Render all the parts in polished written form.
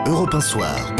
Europe 1 Soir.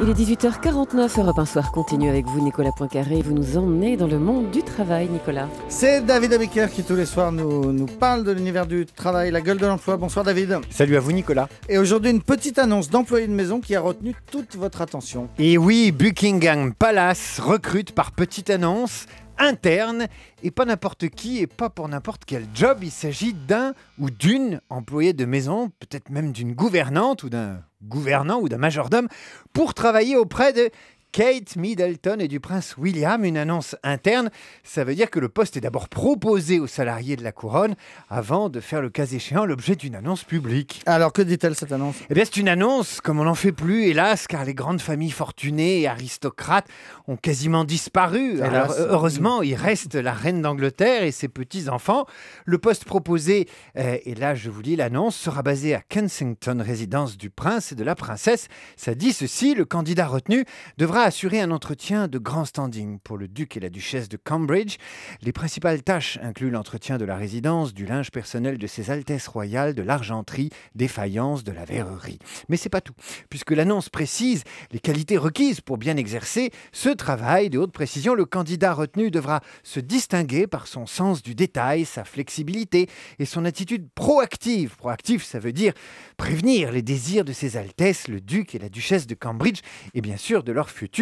Il est 18h49, Europe 1 Soir continue avec vous, Nicolas Poincaré. Vous nous emmenez dans le monde du travail, Nicolas. C'est David Abiker qui tous les soirs nous parle de l'univers du travail, la gueule de l'emploi. Bonsoir David. Salut à vous Nicolas. Et aujourd'hui une petite annonce d'employés de maison qui a retenu toute votre attention. Et oui, Buckingham Palace recrute par petite annonce interne, et pas n'importe qui et pas pour n'importe quel job. Il s'agit d'un ou d'une employée de maison, peut-être même d'une gouvernante ou d'un gouvernant ou d'un majordome, pour travailler auprès de Kate Middleton et du prince William. Une annonce interne, ça veut dire que le poste est d'abord proposé aux salariés de la couronne avant de faire le cas échéant l'objet d'une annonce publique. Alors que dit-elle cette annonce ? Eh bien c'est une annonce comme on n'en fait plus, hélas, car les grandes familles fortunées et aristocrates ont quasiment disparu. Alors, heureusement, il reste la reine d'Angleterre et ses petits-enfants. Le poste proposé, et là je vous lis l'annonce, sera basé à Kensington, résidence du prince et de la princesse. Ça dit ceci: le candidat retenu devra assurer un entretien de grand standing pour le duc et la duchesse de Cambridge. Les principales tâches incluent l'entretien de la résidence, du linge personnel de ses altesses royales, de l'argenterie, des faïences, de la verrerie. Mais c'est pas tout, puisque l'annonce précise les qualités requises pour bien exercer ce travail de haute précision. Le candidat retenu devra se distinguer par son sens du détail, sa flexibilité et son attitude proactive. Proactive, ça veut dire prévenir les désirs de ses altesses, le duc et la duchesse de Cambridge, et bien sûr de leur futur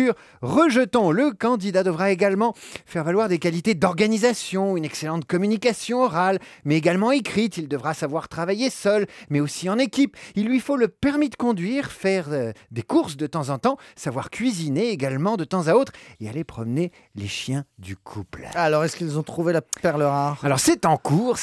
rejetons. Le candidat devra également faire valoir des qualités d'organisation, une excellente communication orale, mais également écrite. Il devra savoir travailler seul, mais aussi en équipe. Il lui faut le permis de conduire, faire des courses de temps en temps, savoir cuisiner également de temps à autre et aller promener les chiens du couple. Alors, est-ce qu'ils ont trouvé la perle rare ? Alors, c'est en cours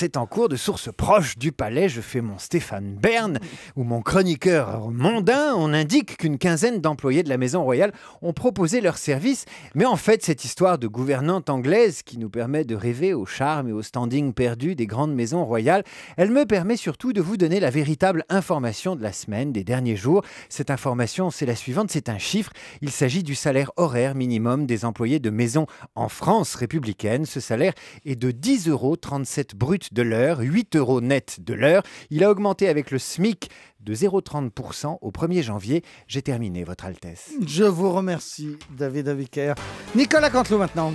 de sources proches du palais. Je fais mon Stéphane Bern ou mon chroniqueur mondain. On indique qu'une quinzaine d'employés de la maison royale ont proposé leur service. Mais en fait, cette histoire de gouvernante anglaise qui nous permet de rêver au charme et au standing perdu des grandes maisons royales, elle me permet surtout de vous donner la véritable information de la semaine, des derniers jours. Cette information, c'est la suivante, c'est un chiffre. Il s'agit du salaire horaire minimum des employés de maison en France républicaine. Ce salaire est de 10,37 € brut de l'heure, 8 € net de l'heure. Il a augmenté avec le SMIC de 0,30% au 1er janvier. J'ai terminé, Votre Altesse. Je vous remercie, David Abiker. Nicolas Canteloup maintenant.